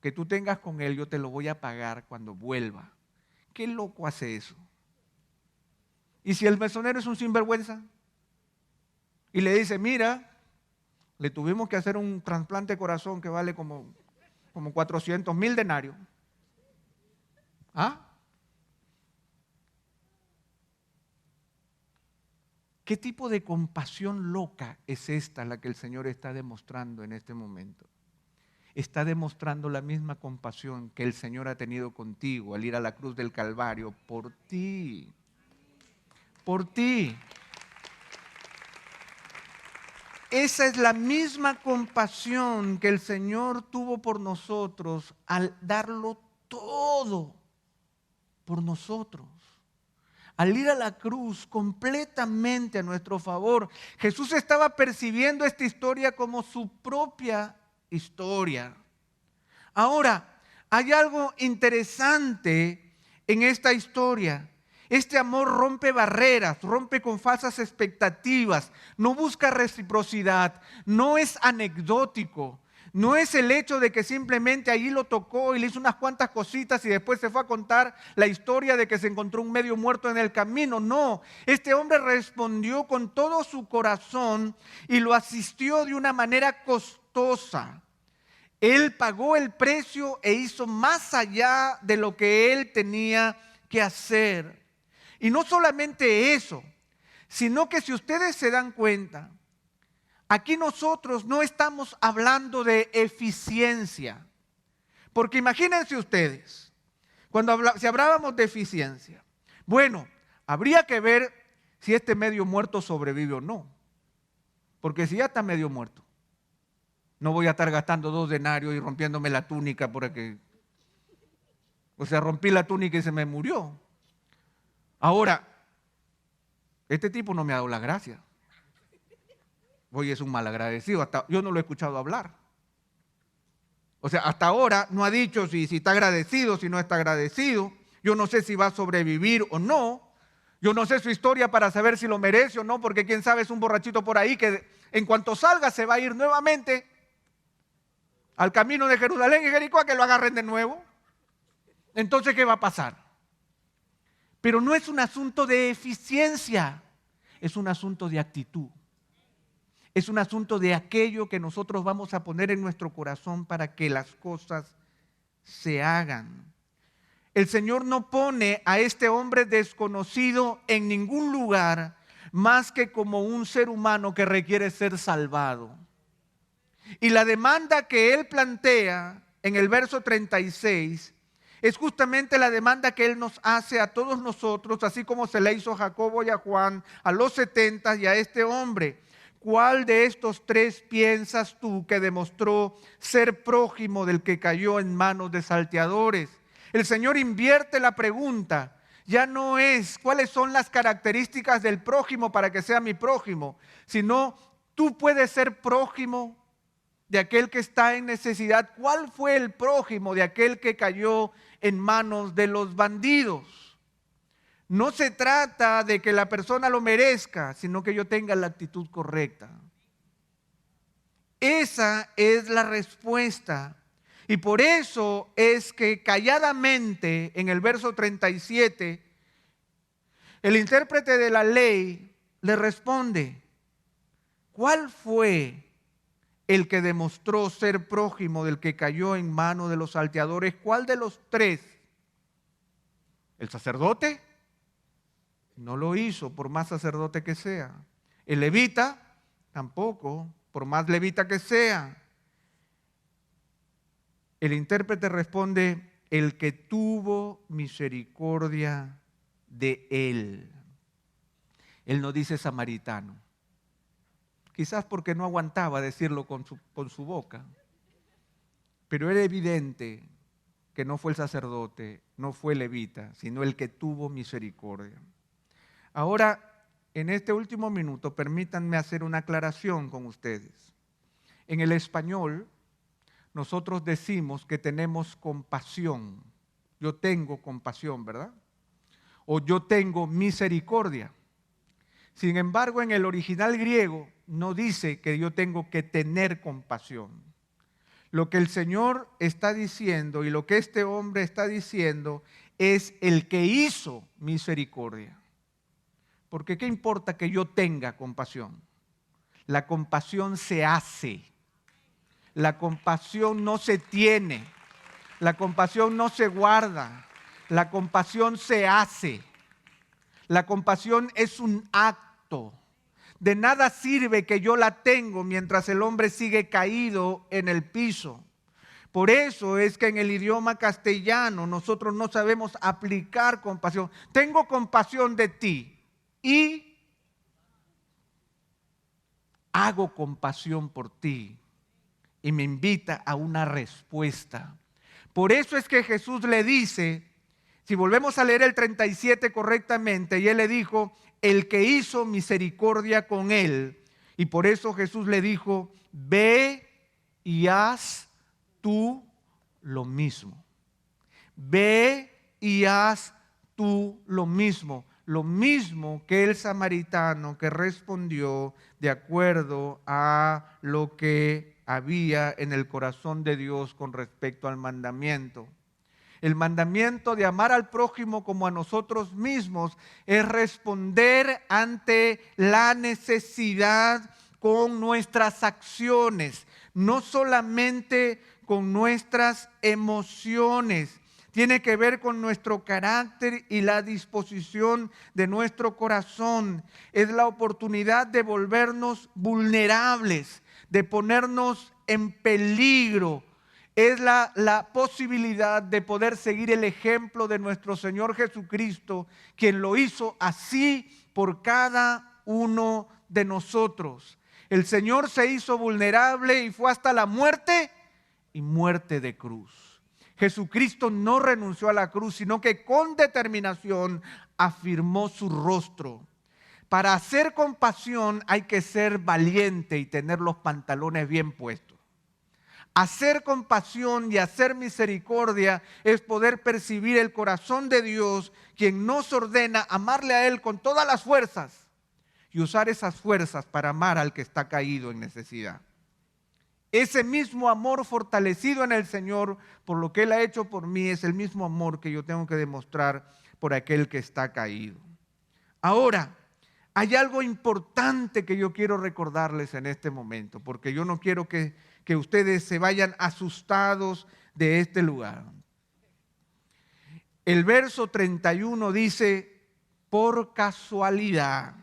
que tú tengas con él, yo te lo voy a pagar cuando vuelva. ¿Qué loco hace eso? ¿Y si el mesonero es un sinvergüenza? Y le dice, mira, le tuvimos que hacer un trasplante de corazón que vale como 400,000 denarios. ¿Ah? ¿Qué tipo de compasión loca es esta la que el Señor está demostrando en este momento? Está demostrando la misma compasión que el Señor ha tenido contigo al ir a la cruz del Calvario por ti. Por ti. Esa es la misma compasión que el Señor tuvo por nosotros al darlo todo por nosotros. Al ir a la cruz completamente a nuestro favor, Jesús estaba percibiendo esta historia como su propia historia. Ahora, hay algo interesante en esta historia. Este amor rompe barreras, rompe con falsas expectativas, no busca reciprocidad, no es anecdótico. No es el hecho de que simplemente allí lo tocó y le hizo unas cuantas cositas y después se fue a contar la historia de que se encontró un medio muerto en el camino. No, este hombre respondió con todo su corazón y lo asistió de una manera costosa. Él pagó el precio e hizo más allá de lo que él tenía que hacer. Y no solamente eso, sino que si ustedes se dan cuenta, aquí nosotros no estamos hablando de eficiencia. Porque imagínense ustedes, si hablábamos de eficiencia, bueno, habría que ver si este medio muerto sobrevive o no. Porque si ya está medio muerto, no voy a estar gastando 2 denarios y rompiéndome la túnica porque, o sea, rompí la túnica y se me murió. Ahora, este tipo no me ha dado la gracia. Hoy es un malagradecido, yo no lo he escuchado hablar. O sea, hasta ahora no ha dicho si está agradecido, si no está agradecido. Yo no sé si va a sobrevivir o no. Yo no sé su historia para saber si lo merece o no, porque quién sabe es un borrachito por ahí que en cuanto salga se va a ir nuevamente al camino de Jerusalén y Jericó a que lo agarren de nuevo. Entonces, ¿qué va a pasar? Pero no es un asunto de eficiencia, es un asunto de actitud. Es un asunto de aquello que nosotros vamos a poner en nuestro corazón para que las cosas se hagan. El Señor no pone a este hombre desconocido en ningún lugar más que como un ser humano que requiere ser salvado. Y la demanda que Él plantea en el verso 36 es justamente la demanda que Él nos hace a todos nosotros, así como se le hizo a Jacobo y a Juan, a los 70 y a este hombre. ¿Cuál de estos 3 piensas tú que demostró ser prójimo del que cayó en manos de salteadores? El Señor invierte la pregunta. Ya no es cuáles son las características del prójimo para que sea mi prójimo, sino tú puedes ser prójimo de aquel que está en necesidad. ¿Cuál fue el prójimo de aquel que cayó en manos de los bandidos? No se trata de que la persona lo merezca, sino que yo tenga la actitud correcta. Esa es la respuesta. Y por eso es que calladamente en el verso 37, el intérprete de la ley le responde: ¿cuál fue el que demostró ser prójimo del que cayó en manos de los salteadores? ¿Cuál de los tres? ¿El sacerdote? No lo hizo, por más sacerdote que sea. ¿El levita? Tampoco, por más levita que sea. El intérprete responde: el que tuvo misericordia de él. Él no dice samaritano. Quizás porque no aguantaba decirlo con su boca. Pero era evidente que no fue el sacerdote, no fue el levita, sino el que tuvo misericordia. Ahora, en este último minuto, permítanme hacer una aclaración con ustedes. En el español, nosotros decimos que tenemos compasión. Yo tengo compasión, ¿verdad? O yo tengo misericordia. Sin embargo, en el original griego no dice que yo tengo que tener compasión. Lo que el Señor está diciendo y lo que este hombre está diciendo es el que hizo misericordia. Porque ¿qué importa que yo tenga compasión? La compasión se hace. La compasión no se tiene. La compasión no se guarda. La compasión se hace. La compasión es un acto. De nada sirve que yo la tengo mientras el hombre sigue caído en el piso. Por eso es que en el idioma castellano nosotros no sabemos aplicar compasión. Tengo compasión de ti y hago compasión por ti. Y me invita a una respuesta. Por eso es que Jesús le dice, si volvemos a leer el 37 correctamente, y él le dijo: el que hizo misericordia con él. Y por eso Jesús le dijo: ve y haz tú lo mismo. Ve y haz tú lo mismo. Lo mismo que el samaritano, que respondió de acuerdo a lo que había en el corazón de Dios con respecto al mandamiento. El mandamiento de amar al prójimo como a nosotros mismos es responder ante la necesidad con nuestras acciones, no solamente con nuestras emociones. Tiene que ver con nuestro carácter y la disposición de nuestro corazón. Es la oportunidad de volvernos vulnerables, de ponernos en peligro. Es la posibilidad de poder seguir el ejemplo de nuestro Señor Jesucristo, quien lo hizo así por cada uno de nosotros. El Señor se hizo vulnerable y fue hasta la muerte, y muerte de cruz. Jesucristo no renunció a la cruz, sino que con determinación afirmó su rostro. Para hacer compasión hay que ser valiente y tener los pantalones bien puestos. Hacer compasión y hacer misericordia es poder percibir el corazón de Dios, quien nos ordena amarle a Él con todas las fuerzas y usar esas fuerzas para amar al que está caído en necesidad. Ese mismo amor fortalecido en el Señor por lo que Él ha hecho por mí es el mismo amor que yo tengo que demostrar por aquel que está caído. Ahora, hay algo importante que yo quiero recordarles en este momento, porque yo no quiero que ustedes se vayan asustados de este lugar. El verso 31 dice: por casualidad.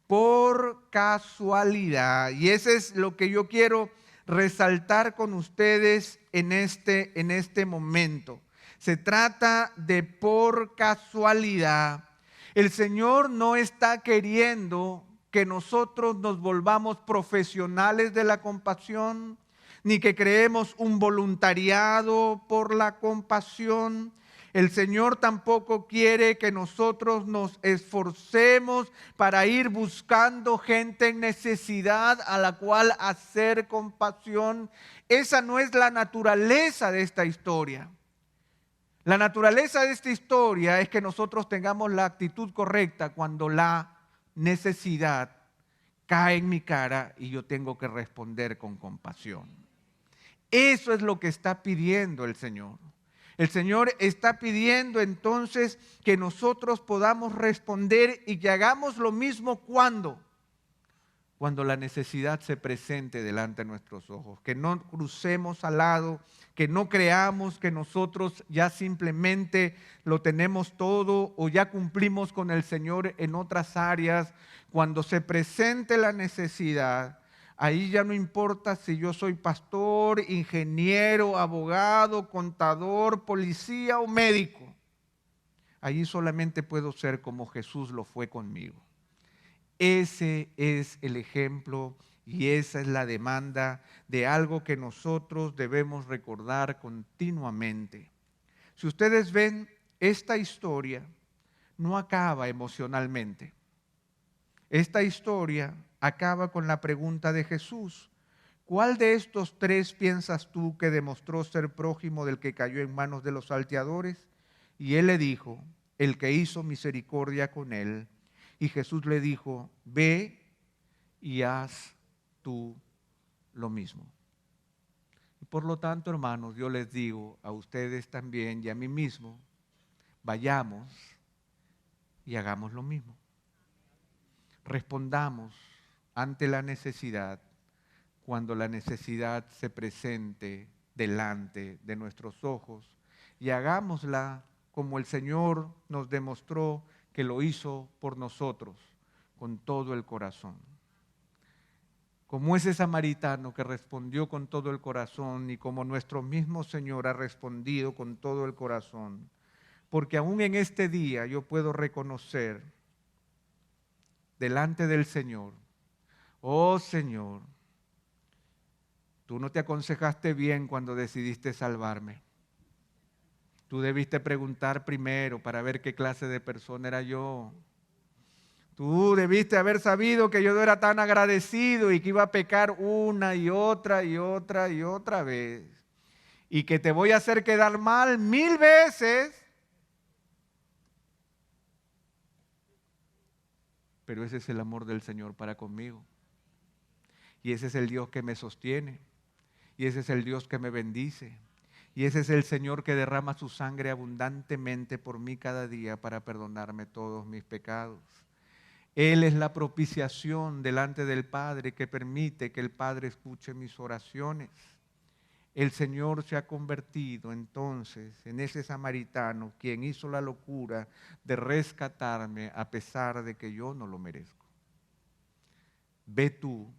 Por casualidad. Y ese es lo que yo quiero resaltar con ustedes en este momento. Se trata de por casualidad. El Señor no está queriendo que nosotros nos volvamos profesionales de la compasión, ni que creemos un voluntariado por la compasión. El Señor tampoco quiere que nosotros nos esforcemos para ir buscando gente en necesidad a la cual hacer compasión. Esa no es la naturaleza de esta historia. La naturaleza de esta historia es que nosotros tengamos la actitud correcta cuando la necesidad cae en mi cara y yo tengo que responder con compasión. Eso es lo que está pidiendo el Señor. El Señor está pidiendo entonces que nosotros podamos responder y que hagamos lo mismo cuando la necesidad se presente delante de nuestros ojos. Que no crucemos al lado, que no creamos que nosotros ya simplemente lo tenemos todo o ya cumplimos con el Señor en otras áreas. Cuando se presente la necesidad, ahí ya no importa si yo soy pastor, ingeniero, abogado, contador, policía o médico. Allí solamente puedo ser como Jesús lo fue conmigo. Ese es el ejemplo y esa es la demanda de algo que nosotros debemos recordar continuamente. Si ustedes ven, esta historia no acaba emocionalmente. Esta historia acaba con la pregunta de Jesús: ¿cuál de estos tres piensas tú que demostró ser prójimo del que cayó en manos de los salteadores? Y él le dijo: el que hizo misericordia con él. Y Jesús le dijo: ve y haz tú lo mismo. Y por lo tanto, hermanos, yo les digo a ustedes también y a mí mismo, vayamos y hagamos lo mismo. Respondamos ante la necesidad cuando la necesidad se presente delante de nuestros ojos y hagámosla como el Señor nos demostró que lo hizo por nosotros con todo el corazón. Como ese samaritano que respondió con todo el corazón y como nuestro mismo Señor ha respondido con todo el corazón. Porque aún en este día yo puedo reconocer delante del Señor: oh Señor, tú no te aconsejaste bien cuando decidiste salvarme. Tú debiste preguntar primero para ver qué clase de persona era yo. Tú debiste haber sabido que yo no era tan agradecido y que iba a pecar una y otra y otra y otra vez. Y que te voy a hacer quedar mal 1000 veces. Pero ese es el amor del Señor para conmigo. Y ese es el Dios que me sostiene. Y ese es el Dios que me bendice. Y ese es el Señor que derrama su sangre abundantemente por mí cada día para perdonarme todos mis pecados. Él es la propiciación delante del Padre que permite que el Padre escuche mis oraciones. El Señor se ha convertido entonces en ese samaritano quien hizo la locura de rescatarme a pesar de que yo no lo merezco. Ve tú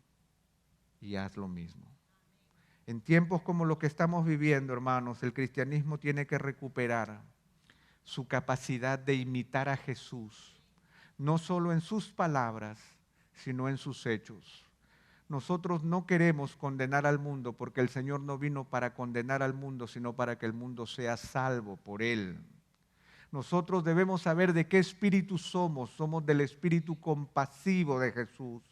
y haz lo mismo. En tiempos como los que estamos viviendo, hermanos, el cristianismo tiene que recuperar su capacidad de imitar a Jesús, no solo en sus palabras, sino en sus hechos. Nosotros no queremos condenar al mundo porque el Señor no vino para condenar al mundo, sino para que el mundo sea salvo por Él. Nosotros debemos saber de qué espíritu somos. Somos del espíritu compasivo de Jesús.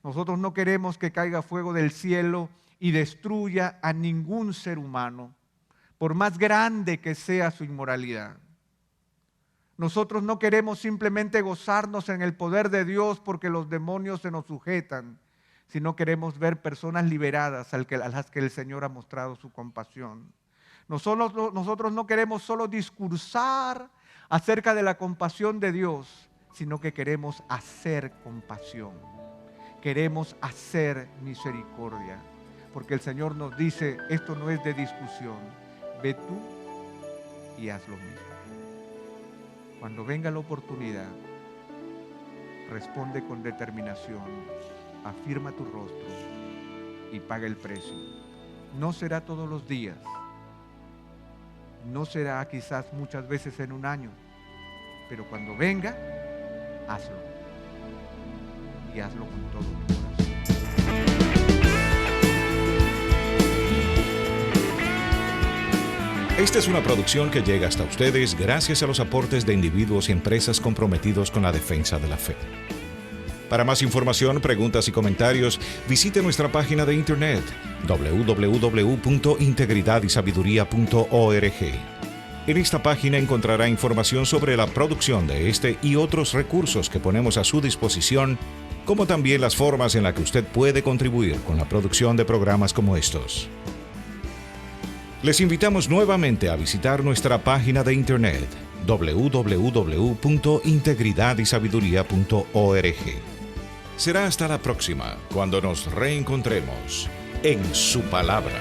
Nosotros no queremos que caiga fuego del cielo y destruya a ningún ser humano, por más grande que sea su inmoralidad. Nosotros no queremos simplemente gozarnos en el poder de Dios porque los demonios se nos sujetan, sino queremos ver personas liberadas a las que el Señor ha mostrado su compasión. Nosotros no queremos solo discursar acerca de la compasión de Dios, sino que queremos hacer compasión. Queremos hacer misericordia. Porque el Señor nos dice, esto no es de discusión. Ve tú y haz lo mismo. Cuando venga la oportunidad, responde con determinación, afirma tu rostro y paga el precio. No será todos los días, no será quizás muchas veces en un año, pero cuando venga, hazlo. Y hazlo con todo tu corazón. Esta es una producción que llega hasta ustedes gracias a los aportes de individuos y empresas comprometidos con la defensa de la fe. Para más información, preguntas y comentarios, visite nuestra página de internet www.integridadYsabiduría.org. En esta página encontrará información sobre la producción de este y otros recursos que ponemos a su disposición, como también las formas en las que usted puede contribuir con la producción de programas como estos. Les invitamos nuevamente a visitar nuestra página de internet www.integridadysabiduría.org. Será hasta la próxima, cuando nos reencontremos en su palabra.